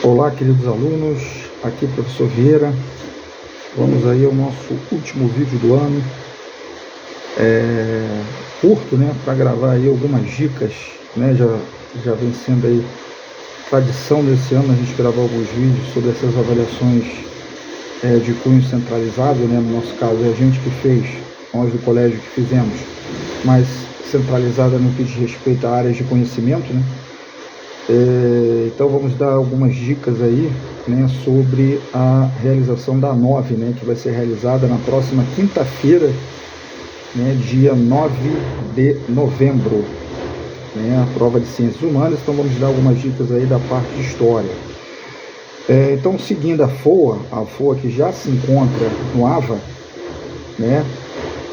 Olá, queridos alunos, aqui é o professor Vieira. Vamos aí ao nosso último vídeo do ano, curto, né, para gravar aí algumas dicas, né, já vem sendo aí tradição desse ano a gente gravar alguns vídeos sobre essas avaliações de cunho centralizado, né, no nosso caso é a gente que fez, nós do colégio que fizemos, mas centralizada no que diz respeito a áreas de conhecimento, né. Então vamos dar algumas dicas aí, né, sobre a realização da 9, né, que vai ser realizada na próxima quinta-feira, né, dia 9 de novembro, né, a prova de Ciências Humanas. Então vamos dar algumas dicas aí da parte de História. Então, seguindo a FOA que já se encontra no AVA, né,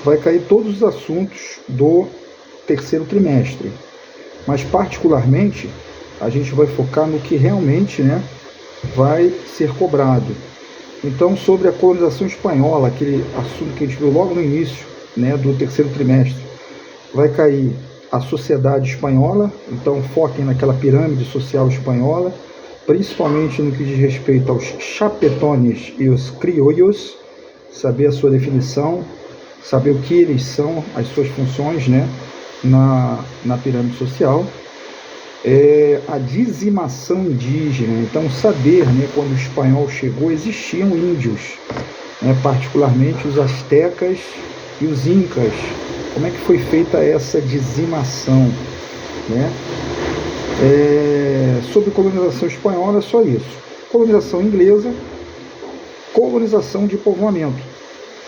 vai cair todos os assuntos do terceiro trimestre, mas particularmente a gente vai focar no que realmente, né, vai ser cobrado. Então, sobre a colonização espanhola, aquele assunto que a gente viu logo no início, né, do terceiro trimestre, vai cair a sociedade espanhola. Então, foquem naquela pirâmide social espanhola, principalmente no que diz respeito aos chapetones e os criollos, saber a sua definição, saber o que eles são, as suas funções, né, na pirâmide social. A dizimação indígena, então saber, né, quando o espanhol chegou existiam índios, né, particularmente os astecas e os incas. Como é que foi feita essa dizimação, né? Sobre colonização espanhola é só isso. Colonização inglesa, colonização de povoamento.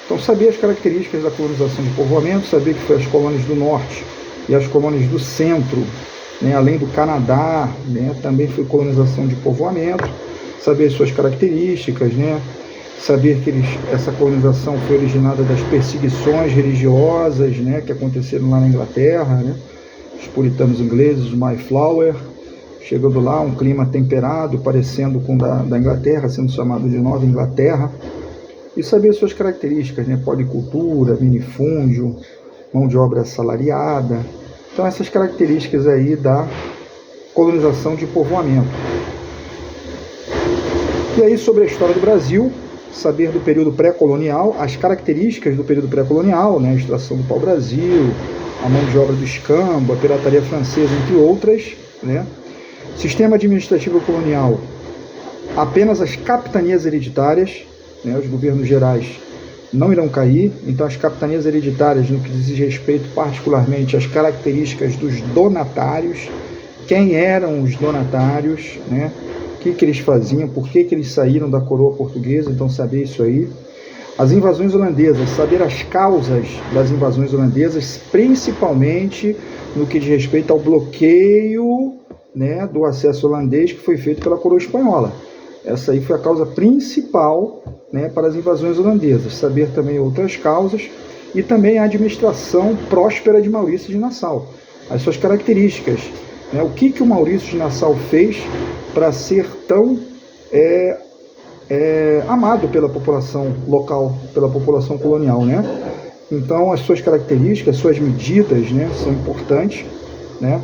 Então saber as características da colonização de povoamento, saber que foi as colônias do norte e as colônias do centro, né, além do Canadá, né, também foi colonização de povoamento, saber as suas características, né, saber que essa colonização foi originada das perseguições religiosas, né, que aconteceram lá na Inglaterra, né, os puritanos ingleses, os Mayflower, chegando lá, um clima temperado, parecendo com da Inglaterra, sendo chamado de Nova Inglaterra, e saber as suas características, né, policultura, minifúndio, mão de obra assalariada. Então, essas características aí da colonização de povoamento. E aí, sobre a história do Brasil, saber do período pré-colonial, as características do período pré-colonial, né, a extração do pau-brasil, a mão de obra do escambo, a pirataria francesa, entre outras, né. Sistema administrativo colonial, apenas as capitanias hereditárias, né, os governos gerais não irão cair. Então as capitanias hereditárias, no que diz respeito particularmente às características dos donatários, quem eram os donatários, né? O que eles faziam, por que eles saíram da coroa portuguesa, então saber isso aí. As invasões holandesas, saber as causas das invasões holandesas, principalmente no que diz respeito ao bloqueio, né, do acesso holandês que foi feito pela coroa espanhola. Essa aí foi a causa principal, né, para as invasões holandesas. Saber também outras causas e também a administração próspera de Maurício de Nassau, as suas características, né, o que o Maurício de Nassau fez para ser tão amado pela população local, pela população colonial, né? Então as suas características, suas medidas, né, são importantes, né?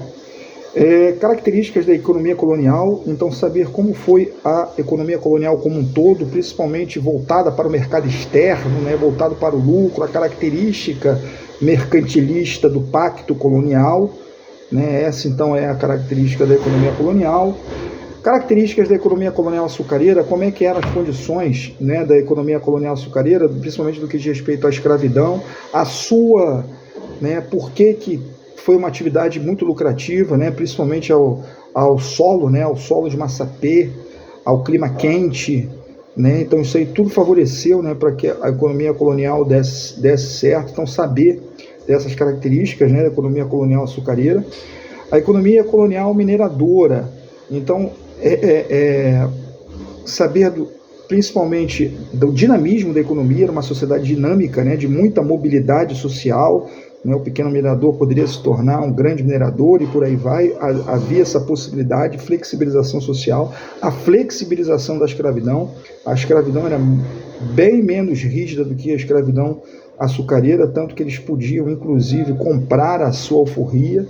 Características da economia colonial, então saber como foi a economia colonial como um todo, principalmente voltada para o mercado externo, né, voltado para o lucro, a característica mercantilista do pacto colonial, né, essa então é a característica da economia colonial. Características da economia colonial açucareira, como é que eram as condições, né, da economia colonial açucareira, principalmente do que diz respeito à escravidão, a sua, né, por que foi uma atividade muito lucrativa, né, principalmente ao solo, né, ao solo de Massapê, ao clima quente, né, então isso aí tudo favoreceu, né, para que a economia colonial desse certo. Então saber dessas características, né, da economia colonial açucareira. A economia colonial mineradora, então saber principalmente do dinamismo da economia, era uma sociedade dinâmica, né, de muita mobilidade social, né, o pequeno minerador poderia se tornar um grande minerador e por aí vai. Havia essa possibilidade, flexibilização social, a flexibilização da escravidão. A escravidão era bem menos rígida do que a escravidão açucareira, tanto que eles podiam, inclusive, comprar a sua alforria,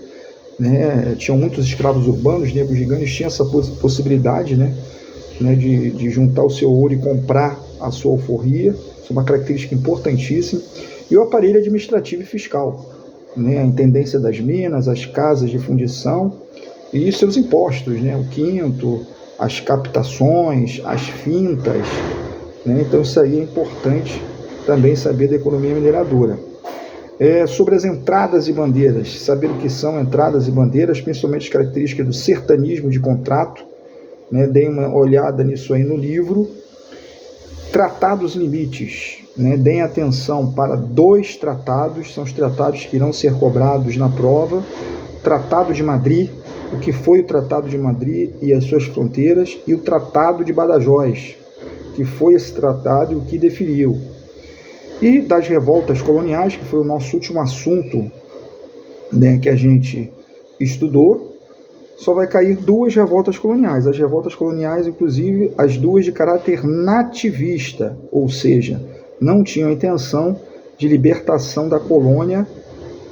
né? Tinham muitos escravos urbanos, negros gigantes, tinham essa possibilidade, né, né, de juntar o seu ouro e comprar a sua alforria. Isso é uma característica importantíssima. E o aparelho administrativo e fiscal, né, a intendência das minas, as casas de fundição e seus impostos, né, o quinto, as captações, as fintas, né, então isso aí é importante também saber da economia mineradora. Sobre as entradas e bandeiras, saber o que são entradas e bandeiras, principalmente as características do sertanismo de contrato, né, deem uma olhada nisso aí no livro. Tratados limites, né, deem atenção para 2 tratados, são os tratados que irão ser cobrados na prova. Tratado de Madrid, o que foi o Tratado de Madrid e as suas fronteiras, e o Tratado de Badajoz, que foi esse tratado e o que definiu. E das revoltas coloniais, que foi o nosso último assunto, né, que a gente estudou, só vai cair 2 revoltas coloniais. As revoltas coloniais, inclusive, as 2 de caráter nativista, ou seja, não tinham intenção de libertação da colônia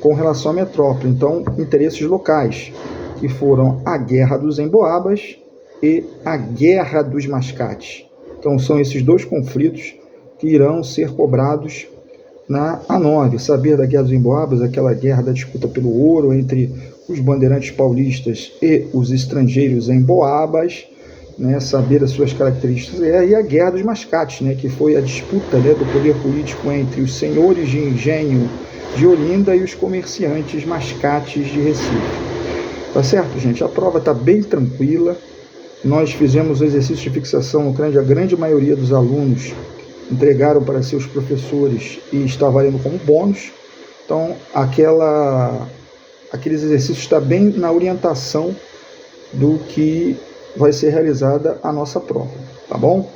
com relação à metrópole. Então, interesses locais, que foram a Guerra dos Emboabas e a Guerra dos Mascates. Então, são esses 2 conflitos que irão ser cobrados na A9. Saber da Guerra dos Emboabas, aquela guerra da disputa pelo ouro entre os bandeirantes paulistas e os estrangeiros emboabas, né, saber as suas características, e a Guerra dos Mascates, né, que foi a disputa, né, do poder político entre os senhores de engenho de Olinda e os comerciantes mascates de Recife. Tá certo, gente? A prova está bem tranquila. Nós fizemos o exercício de fixação no crânio, a grande maioria dos alunos entregaram para seus professores e está valendo como bônus. Então, aqueles exercícios estão bem na orientação do que vai ser realizada a nossa prova, tá bom?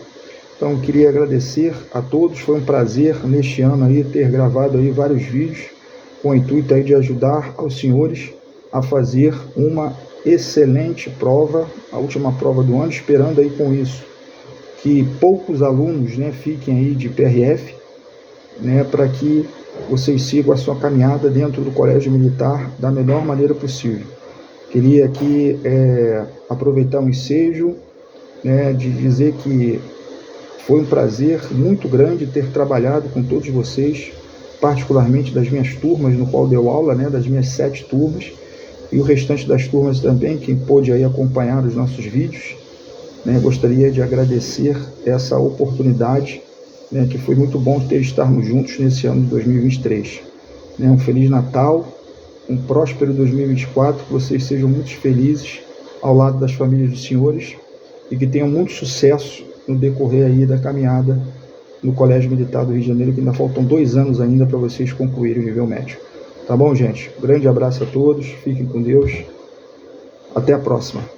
Então, eu queria agradecer a todos, foi um prazer neste ano aí ter gravado aí vários vídeos com o intuito aí de ajudar aos senhores a fazer uma excelente prova, a última prova do ano, esperando aí com isso que poucos alunos, né, fiquem aí de PRF, né, para que vocês sigam a sua caminhada dentro do Colégio Militar da melhor maneira possível. Queria aqui aproveitar o ensejo, né, de dizer que foi um prazer muito grande ter trabalhado com todos vocês, particularmente das minhas turmas, no qual deu aula, né, das minhas 7 turmas, e o restante das turmas também, quem pôde aí acompanhar os nossos vídeos, né, gostaria de agradecer essa oportunidade, né, que foi muito bom estarmos juntos nesse ano de 2023. Né, um Feliz Natal, um próspero 2024, que vocês sejam muito felizes ao lado das famílias dos senhores e que tenham muito sucesso no decorrer aí da caminhada no Colégio Militar do Rio de Janeiro, que ainda faltam 2 anos ainda para vocês concluírem o nível médio. Tá bom, gente? Grande abraço a todos, fiquem com Deus, até a próxima.